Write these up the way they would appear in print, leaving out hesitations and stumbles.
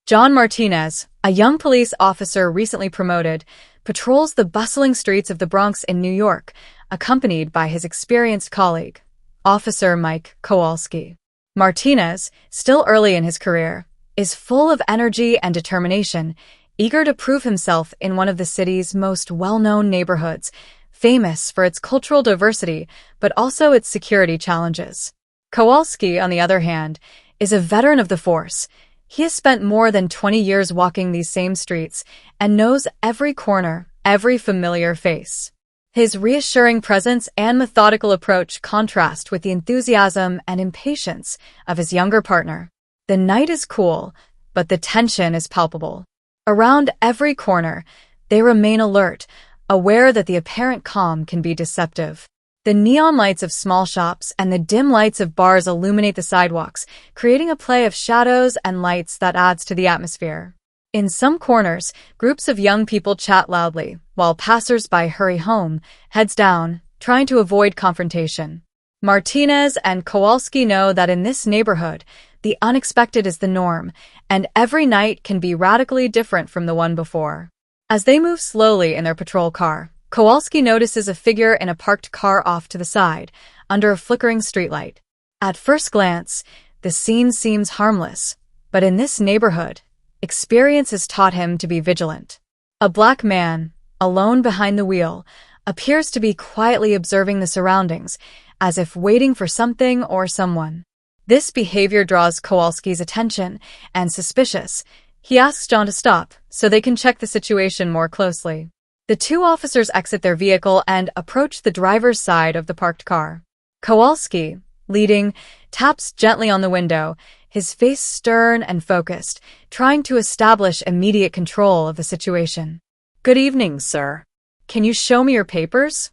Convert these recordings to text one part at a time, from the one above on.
John Martinez, a young police officer recently promoted, patrols the bustling streets of the Bronx in New York, accompanied by his experienced colleague, Officer Mike Kowalski. Martinez, still early in his career, is full of energy and determination, eager to prove himself in one of the city's most well-known neighborhoods, famous for its cultural diversity but also its security challenges. Kowalski, on the other hand, is a veteran of the force. He has spent more than 20 years walking these same streets and knows every corner, every familiar face. His reassuring presence and methodical approach contrast with the enthusiasm and impatience of his younger partner. The night is cool, but the tension is palpable. Around every corner, they remain alert, aware that the apparent calm can be deceptive. The neon lights of small shops and the dim lights of bars illuminate the sidewalks, creating a play of shadows and lights that adds to the atmosphere. In some corners, groups of young people chat loudly, while passers-by hurry home, heads down, trying to avoid confrontation. Martinez and Kowalski know that in this neighborhood, the unexpected is the norm, and every night can be radically different from the one before. As they move slowly in their patrol car, Kowalski notices a figure in a parked car off to the side, under a flickering streetlight. At first glance, the scene seems harmless, but in this neighborhood, experience has taught him to be vigilant. A black man, alone behind the wheel, appears to be quietly observing the surroundings, as if waiting for something or someone. This behavior draws Kowalski's attention, and suspicious, he asks John to stop so they can check the situation more closely. The two officers exit their vehicle and approach the driver's side of the parked car. Kowalski, leading, taps gently on the window, his face stern and focused, trying to establish immediate control of the situation. "Good evening, sir. Can you show me your papers?"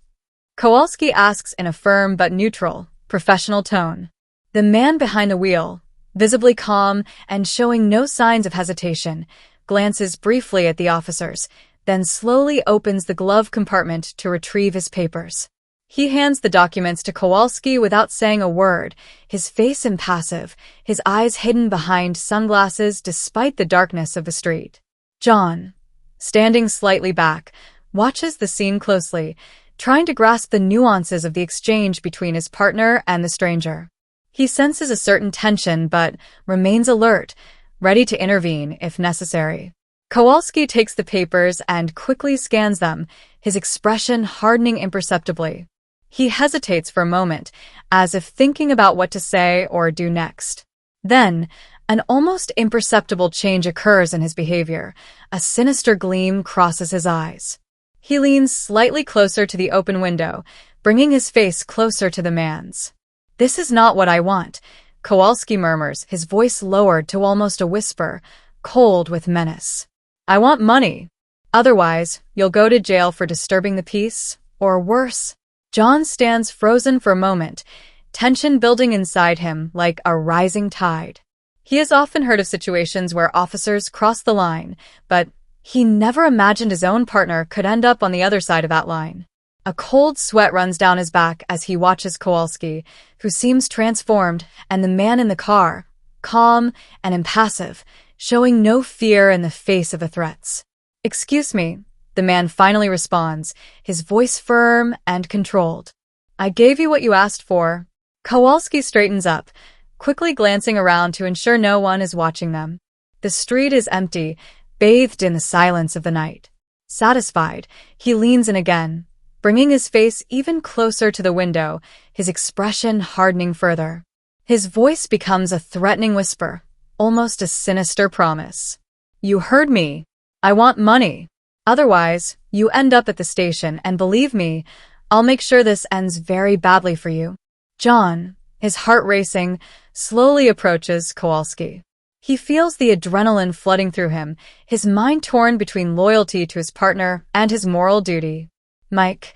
Kowalski asks in a firm but neutral, professional tone. The man behind the wheel, visibly calm and showing no signs of hesitation, glances briefly at the officers, then slowly opens the glove compartment to retrieve his papers. He hands the documents to Kowalski without saying a word, his face impassive, his eyes hidden behind sunglasses despite the darkness of the street. John, standing slightly back, watches the scene closely, trying to grasp the nuances of the exchange between his partner and the stranger. He senses a certain tension but remains alert, ready to intervene if necessary. Kowalski takes the papers and quickly scans them, his expression hardening imperceptibly. He hesitates for a moment, as if thinking about what to say or do next. Then, an almost imperceptible change occurs in his behavior. A sinister gleam crosses his eyes. He leans slightly closer to the open window, bringing his face closer to the man's. "This is not what I want," Kowalski murmurs, his voice lowered to almost a whisper, cold with menace. "I want money. Otherwise, you'll go to jail for disturbing the peace, or worse." John stands frozen for a moment, tension building inside him like a rising tide. He has often heard of situations where officers cross the line, but he never imagined his own partner could end up on the other side of that line. A cold sweat runs down his back as he watches Kowalski, who seems transformed, and the man in the car, calm and impassive, showing no fear in the face of the threats. "Excuse me," the man finally responds, his voice firm and controlled. "I gave you what you asked for." Kowalski straightens up, quickly glancing around to ensure no one is watching them. The street is empty, bathed in the silence of the night. Satisfied, he leans in again, bringing his face even closer to the window, his expression hardening further. His voice becomes a threatening whisper, almost a sinister promise. "You heard me. I want money. Otherwise, you end up at the station, and believe me, I'll make sure this ends very badly for you." John, his heart racing, slowly approaches Kowalski. He feels the adrenaline flooding through him, his mind torn between loyalty to his partner and his moral duty. "Mike,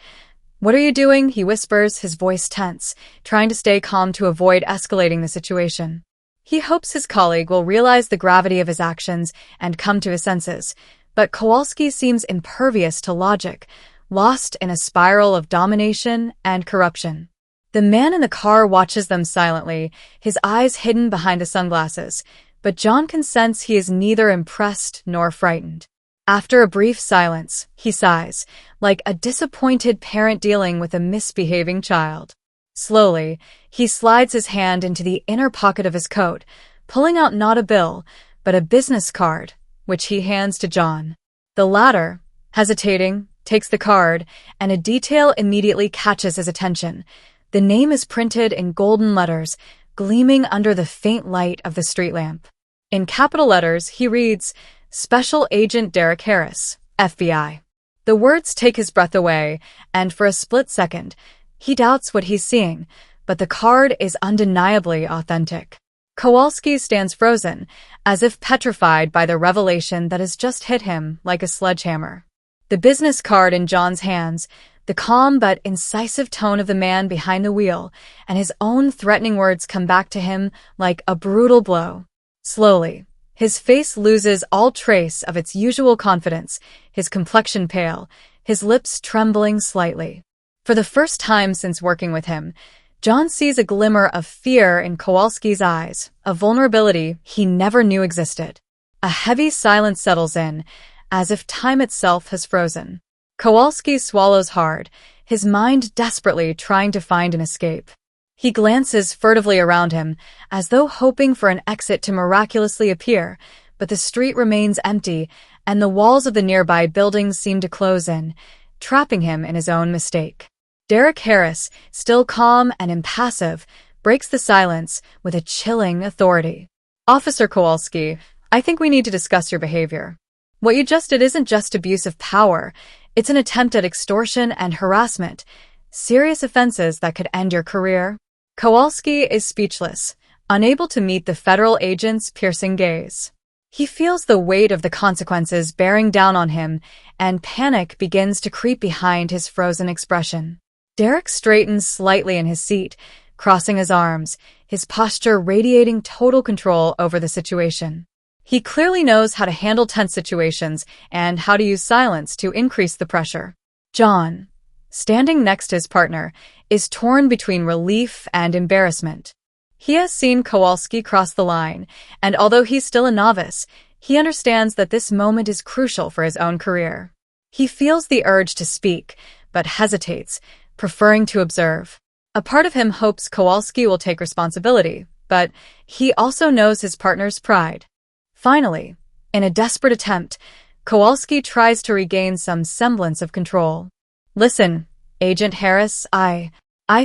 what are you doing?" he whispers, his voice tense, trying to stay calm to avoid escalating the situation. He hopes his colleague will realize the gravity of his actions and come to his senses, but Kowalski seems impervious to logic, lost in a spiral of domination and corruption. The man in the car watches them silently, his eyes hidden behind the sunglasses, but John can sense he is neither impressed nor frightened. After a brief silence, he sighs, like a disappointed parent dealing with a misbehaving child. Slowly, he slides his hand into the inner pocket of his coat, pulling out not a bill, but a business card, which he hands to John. The latter, hesitating, takes the card, and a detail immediately catches his attention. The name is printed in golden letters, gleaming under the faint light of the street lamp. In capital letters, he reads, Special Agent Derek Harris, FBI. The words take his breath away, and for a split second, he doubts what he's seeing, but the card is undeniably authentic. Kowalski stands frozen, as if petrified by the revelation that has just hit him like a sledgehammer. The business card in John's hands, the calm but incisive tone of the man behind the wheel, and his own threatening words come back to him like a brutal blow. Slowly, his face loses all trace of its usual confidence, his complexion pale, his lips trembling slightly. For the first time since working with him, John sees a glimmer of fear in Kowalski's eyes, a vulnerability he never knew existed. A heavy silence settles in, as if time itself has frozen. Kowalski swallows hard, his mind desperately trying to find an escape. He glances furtively around him, as though hoping for an exit to miraculously appear, but the street remains empty, and the walls of the nearby buildings seem to close in, trapping him in his own mistake. Derek Harris, still calm and impassive, breaks the silence with a chilling authority. Officer Kowalski, I think we need to discuss your behavior. What you just did isn't just abuse of power, it's an attempt at extortion and harassment, serious offenses that could end your career. Kowalski is speechless, unable to meet the federal agent's piercing gaze. He feels the weight of the consequences bearing down on him, and panic begins to creep behind his frozen expression. Derek straightens slightly in his seat, crossing his arms, his posture radiating total control over the situation. He clearly knows how to handle tense situations and how to use silence to increase the pressure. John, standing next to his partner, is torn between relief and embarrassment. He has seen Kowalski cross the line, and although he's still a novice, he understands that this moment is crucial for his own career. He feels the urge to speak, but hesitates, preferring to observe. A part of him hopes Kowalski will take responsibility, but he also knows his partner's pride. Finally, in a desperate attempt, Kowalski tries to regain some semblance of control. Listen, Agent Harris, I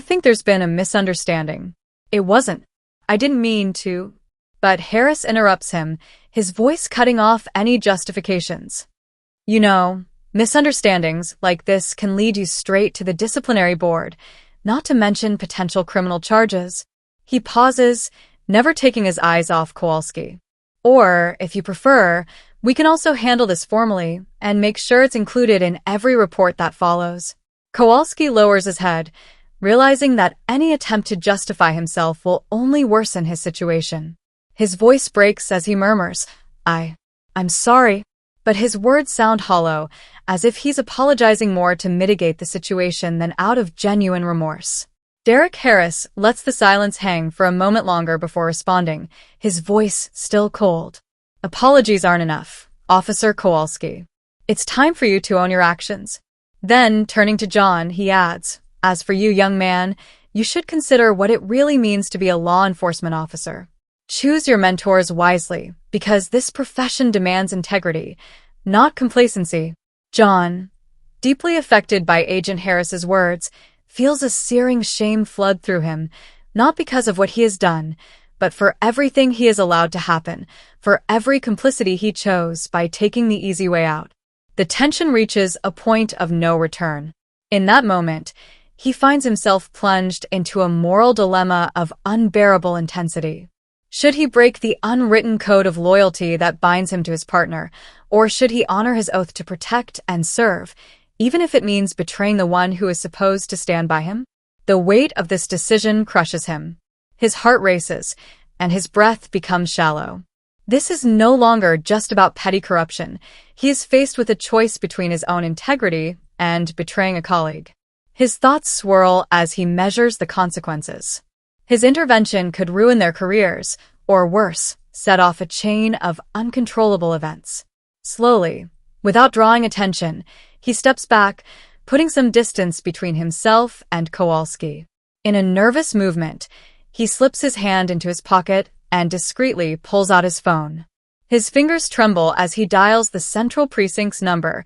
think there's been a misunderstanding. It wasn't. I didn't mean to. But Harris interrupts him, his voice cutting off any justifications. You know, misunderstandings like this can lead you straight to the disciplinary board, not to mention potential criminal charges. He pauses, never taking his eyes off Kowalski. Or, if you prefer, we can also handle this formally and make sure it's included in every report that follows. Kowalski lowers his head, realizing that any attempt to justify himself will only worsen his situation. His voice breaks as he murmurs, I'm sorry, but his words sound hollow, as if he's apologizing more to mitigate the situation than out of genuine remorse. Derek Harris lets the silence hang for a moment longer before responding, his voice still cold. Apologies aren't enough, Officer Kowalski. It's time for you to own your actions. Then, turning to John, he adds, as for you, young man, you should consider what it really means to be a law enforcement officer. Choose your mentors wisely, because this profession demands integrity, not complacency. John, deeply affected by Agent Harris's words, feels a searing shame flood through him, not because of what he has done, but for everything he has allowed to happen, for every complicity he chose by taking the easy way out. The tension reaches a point of no return. In that moment, he finds himself plunged into a moral dilemma of unbearable intensity. Should he break the unwritten code of loyalty that binds him to his partner, or should he honor his oath to protect and serve, even if it means betraying the one who is supposed to stand by him? The weight of this decision crushes him. His heart races, and his breath becomes shallow. This is no longer just about petty corruption. He is faced with a choice between his own integrity and betraying a colleague. His thoughts swirl as he measures the consequences. His intervention could ruin their careers, or worse, set off a chain of uncontrollable events. Slowly, without drawing attention, he steps back, putting some distance between himself and Kowalski. In a nervous movement, he slips his hand into his pocket and discreetly pulls out his phone. His fingers tremble as he dials the Central Precinct's number,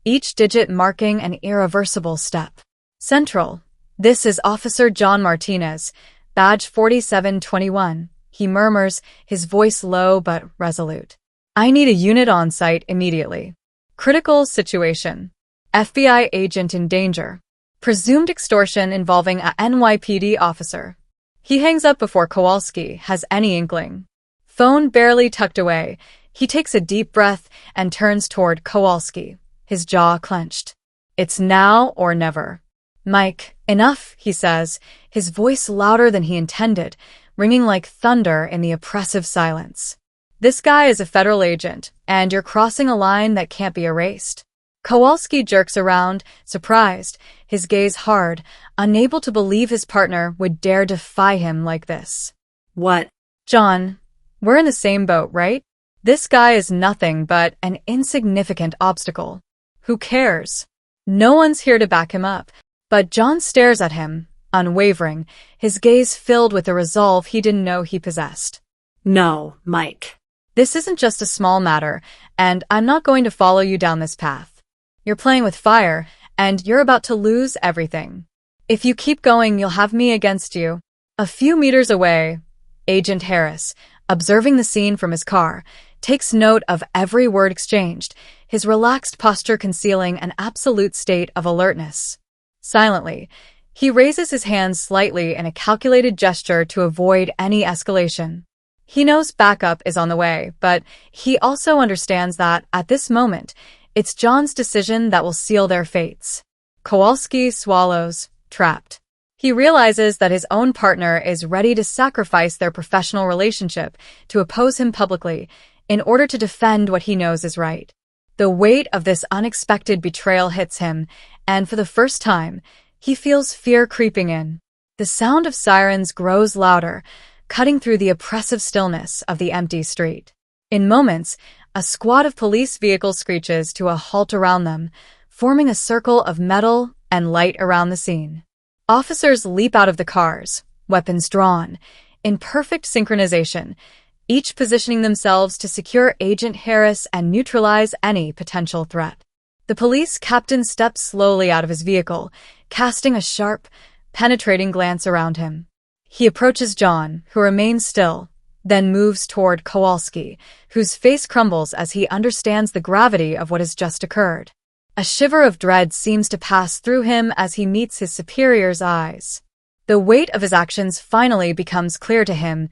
each digit marking an irreversible step. Central. This is Officer John Martinez, badge 4721. He murmurs, his voice low but resolute. I need a unit on site immediately. Critical situation. FBI agent in danger. Presumed extortion involving a NYPD officer. He hangs up before Kowalski has any inkling. Phone barely tucked away, he takes a deep breath and turns toward Kowalski, his jaw clenched. It's now or never. Mike, enough, he says, his voice louder than he intended, ringing like thunder in the oppressive silence. This guy is a federal agent, and you're crossing a line that can't be erased. Kowalski jerks around, surprised, his gaze hard, unable to believe his partner would dare defy him like this. What? John, we're in the same boat, right? This guy is nothing but an insignificant obstacle. Who cares? No one's here to back him up. But John stares at him, unwavering, his gaze filled with a resolve he didn't know he possessed. No, Mike. This isn't just a small matter, and I'm not going to follow you down this path. You're playing with fire, and you're about to lose everything. If you keep going, you'll have me against you. A few meters away, Agent Harris, observing the scene from his car, takes note of every word exchanged, his relaxed posture concealing an absolute state of alertness. Silently, he raises his hands slightly in a calculated gesture to avoid any escalation. He knows backup is on the way, but he also understands that, at this moment, it's John's decision that will seal their fates. Kowalski swallows, trapped. He realizes that his own partner is ready to sacrifice their professional relationship to oppose him publicly in order to defend what he knows is right. The weight of this unexpected betrayal hits him, and for the first time, he feels fear creeping in. The sound of sirens grows louder, cutting through the oppressive stillness of the empty street. In moments, a squad of police vehicles screeches to a halt around them, forming a circle of metal and light around the scene. Officers leap out of the cars, weapons drawn, in perfect synchronization, each positioning themselves to secure Agent Harris and neutralize any potential threat. The police captain steps slowly out of his vehicle, casting a sharp, penetrating glance around him. He approaches John, who remains still, then moves toward Kowalski, whose face crumbles as he understands the gravity of what has just occurred. A shiver of dread seems to pass through him as he meets his superior's eyes. The weight of his actions finally becomes clear to him,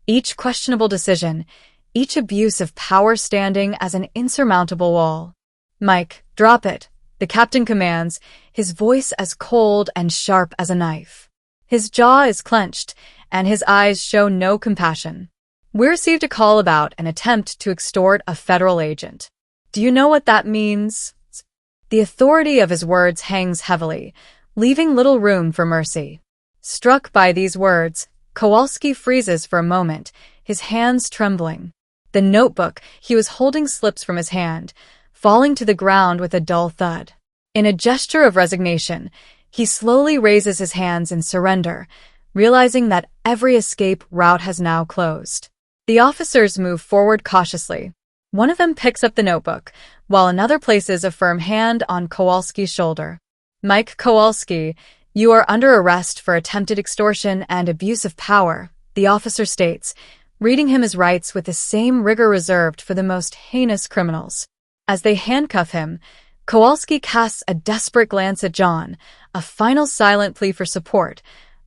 each questionable decision, each abuse of power standing as an insurmountable wall. Mike, drop it, the captain commands, his voice as cold and sharp as a knife. His jaw is clenched, and his eyes show no compassion. We received a call about an attempt to extort a federal agent. Do you know what that means? The authority of his words hangs heavily, leaving little room for mercy. Struck by these words, Kowalski freezes for a moment, his hands trembling. The notebook he was holding slips from his hand, falling to the ground with a dull thud. In a gesture of resignation, he slowly raises his hands in surrender, realizing that every escape route has now closed. The officers move forward cautiously. One of them picks up the notebook, while another places a firm hand on Kowalski's shoulder. Mike Kowalski, you are under arrest for attempted extortion and abuse of power, the officer states, reading him his rights with the same rigor reserved for the most heinous criminals. As they handcuff him, Kowalski casts a desperate glance at John, a final silent plea for support,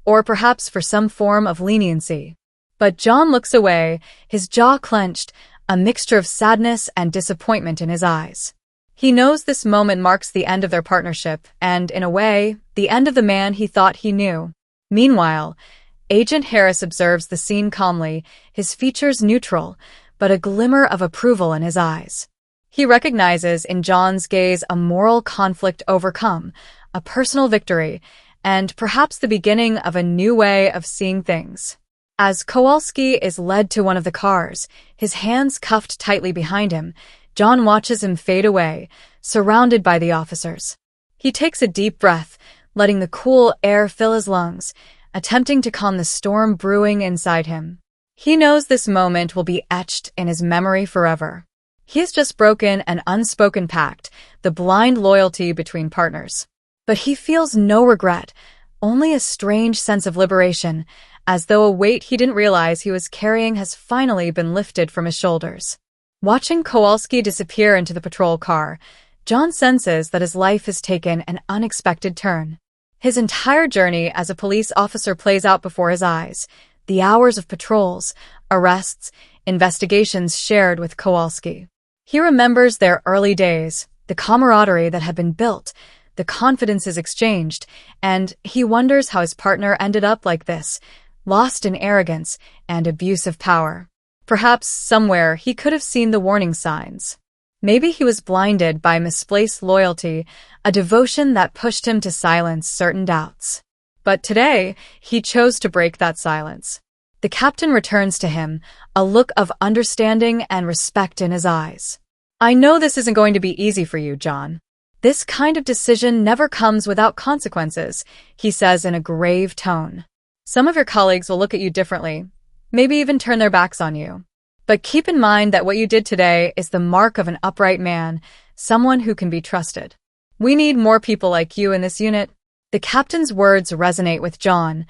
or perhaps for some form of leniency. But John looks away, his jaw clenched, a mixture of sadness and disappointment in his eyes. He knows this moment marks the end of their partnership and, in a way, the end of the man he thought he knew. Meanwhile, Agent Harris observes the scene calmly, his features neutral, but a glimmer of approval in his eyes. He recognizes in John's gaze a moral conflict overcome, a personal victory, and perhaps the beginning of a new way of seeing things. As Kowalski is led to one of the cars, his hands cuffed tightly behind him, John watches him fade away, surrounded by the officers. He takes a deep breath, letting the cool air fill his lungs, attempting to calm the storm brewing inside him. He knows this moment will be etched in his memory forever. He has just broken an unspoken pact, the blind loyalty between partners. But he feels no regret, only a strange sense of liberation, as though a weight he didn't realize he was carrying has finally been lifted from his shoulders. Watching Kowalski disappear into the patrol car, John senses that his life has taken an unexpected turn. His entire journey as a police officer plays out before his eyes, the hours of patrols, arrests, investigations shared with Kowalski. He remembers their early days, the camaraderie that had been built, the confidences exchanged, and he wonders how his partner ended up like this, lost in arrogance and abuse of power. Perhaps somewhere he could have seen the warning signs. Maybe he was blinded by misplaced loyalty, a devotion that pushed him to silence certain doubts. But today, he chose to break that silence. The captain returns to him, a look of understanding and respect in his eyes. I know this isn't going to be easy for you, John. This kind of decision never comes without consequences, he says in a grave tone. Some of your colleagues will look at you differently, maybe even turn their backs on you. But keep in mind that what you did today is the mark of an upright man, someone who can be trusted. We need more people like you in this unit. The captain's words resonate with John,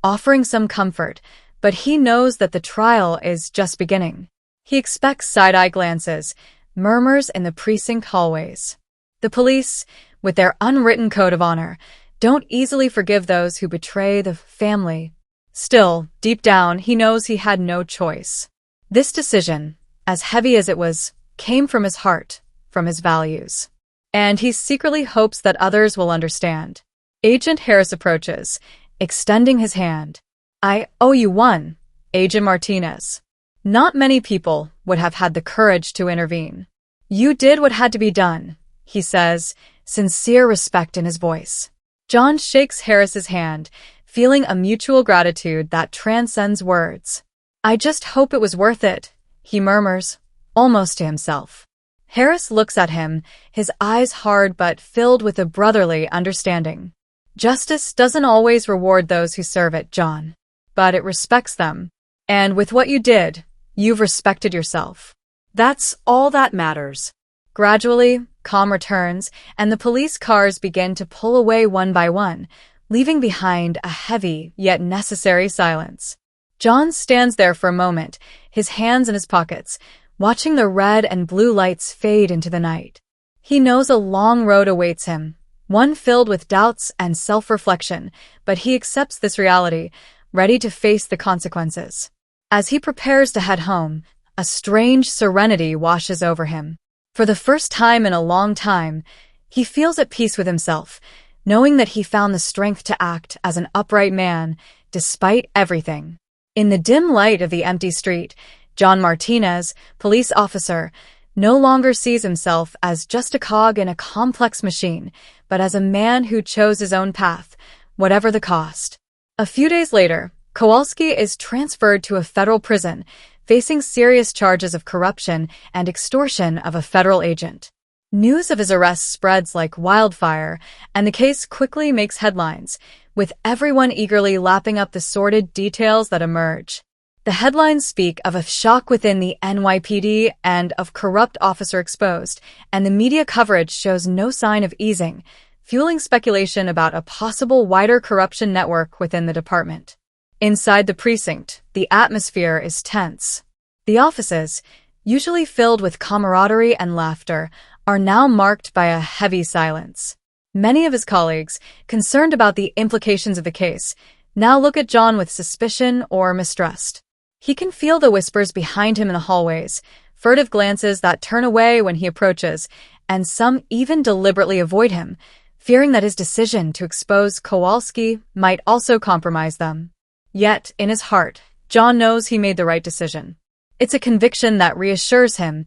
offering some comfort, but he knows that the trial is just beginning. He expects side-eye glances, murmurs in the precinct hallways. The police, with their unwritten code of honor, don't easily forgive those who betray the family. Still, deep down, he knows he had no choice. This decision, as heavy as it was, came from his heart, from his values. And he secretly hopes that others will understand. Agent Harris approaches, extending his hand. I owe you one, Agent Martinez. Not many people would have had the courage to intervene. You did what had to be done, he says, sincere respect in his voice. John shakes Harris's hand, feeling a mutual gratitude that transcends words. I just hope it was worth it, he murmurs, almost to himself. Harris looks at him, his eyes hard but filled with a brotherly understanding. Justice doesn't always reward those who serve it, John. But it respects them. And with what you did, you've respected yourself. That's all that matters. Gradually, calm returns, and the police cars begin to pull away one by one, leaving behind a heavy yet necessary silence. John stands there for a moment, his hands in his pockets, watching the red and blue lights fade into the night. He knows a long road awaits him, one filled with doubts and self-reflection, but he accepts this reality, ready to face the consequences. As he prepares to head home, a strange serenity washes over him. For the first time in a long time, he feels at peace with himself, knowing that he found the strength to act as an upright man, despite everything. In the dim light of the empty street, John Martinez, police officer, no longer sees himself as just a cog in a complex machine, but as a man who chose his own path, whatever the cost. A few days later, Kowalski is transferred to a federal prison, facing serious charges of corruption and extortion of a federal agent. News of his arrest spreads like wildfire, and the case quickly makes headlines, with everyone eagerly lapping up the sordid details that emerge. The headlines speak of a shock within the NYPD and of corrupt officer exposed, and the media coverage shows no sign of easing, fueling speculation about a possible wider corruption network within the department. Inside the precinct, the atmosphere is tense. The offices, usually filled with camaraderie and laughter, are now marked by a heavy silence. Many of his colleagues, concerned about the implications of the case, now look at John with suspicion or mistrust. He can feel the whispers behind him in the hallways, furtive glances that turn away when he approaches, and some even deliberately avoid him, fearing that his decision to expose Kowalski might also compromise them. Yet, in his heart, John knows he made the right decision. It's a conviction that reassures him,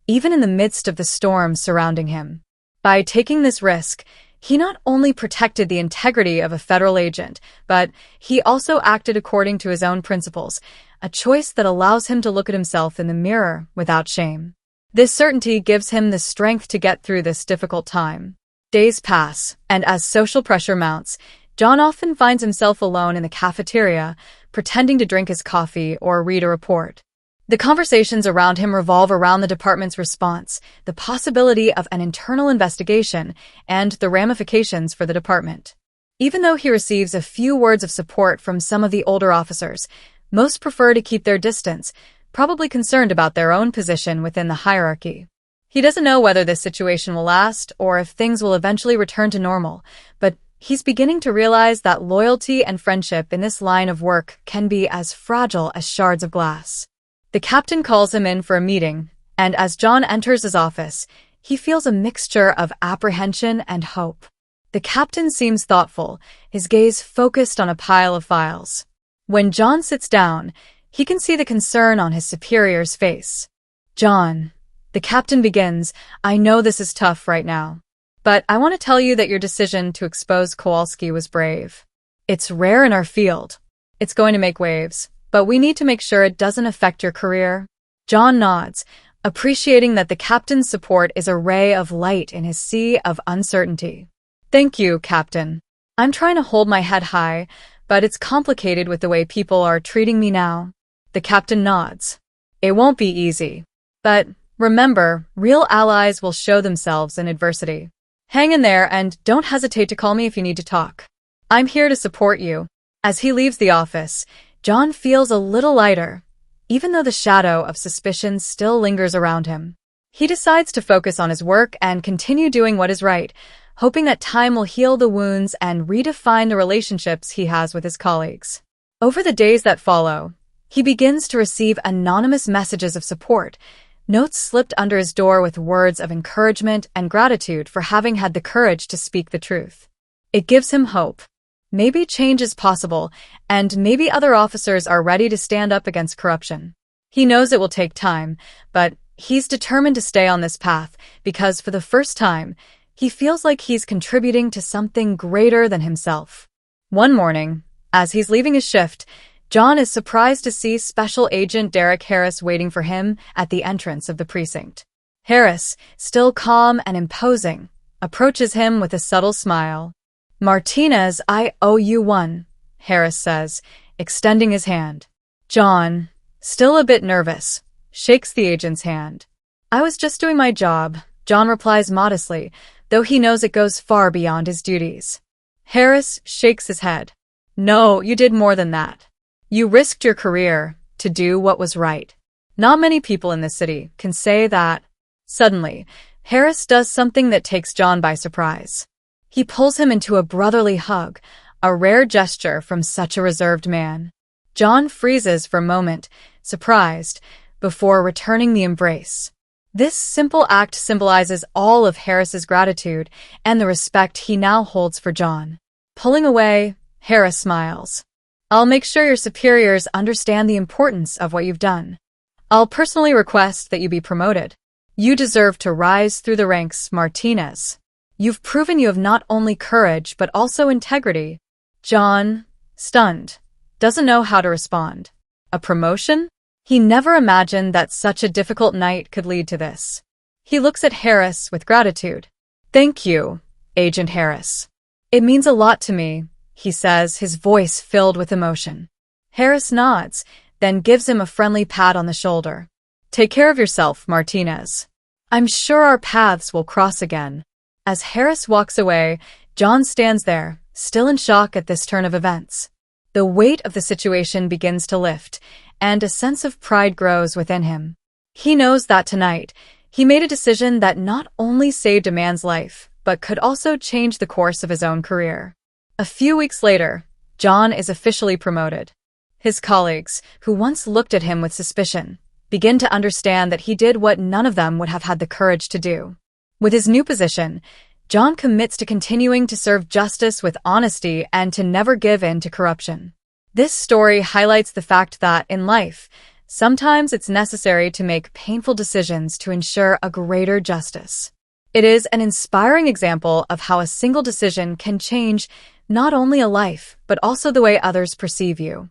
even in the midst of the storm surrounding him. By taking this risk, He not only protected the integrity of a federal agent, but he also acted according to his own principles, a choice that allows him to look at himself in the mirror without shame. This certainty gives him the strength to get through this difficult time. Days pass, and as social pressure mounts, John often finds himself alone in the cafeteria, pretending to drink his coffee or read a report. The conversations around him revolve around the department's response, the possibility of an internal investigation, and the ramifications for the department. Even though he receives a few words of support from some of the older officers, most prefer to keep their distance, probably concerned about their own position within the hierarchy. He doesn't know whether this situation will last or if things will eventually return to normal, but he's beginning to realize that loyalty and friendship in this line of work can be as fragile as shards of glass. The captain calls him in for a meeting, and as John enters his office, he feels a mixture of apprehension and hope. The captain seems thoughtful, his gaze focused on a pile of files. When John sits down, he can see the concern on his superior's face. "John," the captain begins, "I know this is tough right now, but I want to tell you that your decision to expose Kowalski was brave. It's rare in our field. It's going to make waves, but we need to make sure it doesn't affect your career." John nods, appreciating that the captain's support is a ray of light in his sea of uncertainty. "Thank you, Captain. I'm trying to hold my head high, but it's complicated with the way people are treating me now." The captain nods. "It won't be easy. But remember, real allies will show themselves in adversity. Hang in there and don't hesitate to call me if you need to talk. I'm here to support you." As he leaves the office, John feels a little lighter, even though the shadow of suspicion still lingers around him. He decides to focus on his work and continue doing what is right, hoping that time will heal the wounds and redefine the relationships he has with his colleagues. Over the days that follow, he begins to receive anonymous messages of support, notes slipped under his door with words of encouragement and gratitude for having had the courage to speak the truth. It gives him hope. Maybe change is possible, and maybe other officers are ready to stand up against corruption. He knows it will take time, but he's determined to stay on this path because for the first time, he feels like he's contributing to something greater than himself. One morning, as he's leaving his shift, John is surprised to see Special Agent Derek Harris waiting for him at the entrance of the precinct. Harris, still calm and imposing, approaches him with a subtle smile. "Martinez, I owe you one," Harris says, extending his hand. John, still a bit nervous, shakes the agent's hand. "I was just doing my job," John replies modestly, though he knows it goes far beyond his duties. Harris shakes his head. "No, you did more than that. You risked your career to do what was right. Not many people in this city can say that." Suddenly, Harris does something that takes John by surprise. He pulls him into a brotherly hug, a rare gesture from such a reserved man. John freezes for a moment, surprised, before returning the embrace. This simple act symbolizes all of Harris's gratitude and the respect he now holds for John. Pulling away, Harris smiles. "I'll make sure your superiors understand the importance of what you've done. I'll personally request that you be promoted. You deserve to rise through the ranks, Martinez. You've proven you have not only courage but also integrity." John, stunned, doesn't know how to respond. A promotion? He never imagined that such a difficult night could lead to this. He looks at Harris with gratitude. "Thank you, Agent Harris. It means a lot to me," he says, his voice filled with emotion. Harris nods, then gives him a friendly pat on the shoulder. "Take care of yourself, Martinez. I'm sure our paths will cross again." As Harris walks away, John stands there, still in shock at this turn of events. The weight of the situation begins to lift, and a sense of pride grows within him. He knows that tonight, he made a decision that not only saved a man's life, but could also change the course of his own career. A few weeks later, John is officially promoted. His colleagues, who once looked at him with suspicion, begin to understand that he did what none of them would have had the courage to do. With his new position, John commits to continuing to serve justice with honesty and to never give in to corruption. This story highlights the fact that, in life, sometimes it's necessary to make painful decisions to ensure a greater justice. It is an inspiring example of how a single decision can change not only a life, but also the way others perceive you.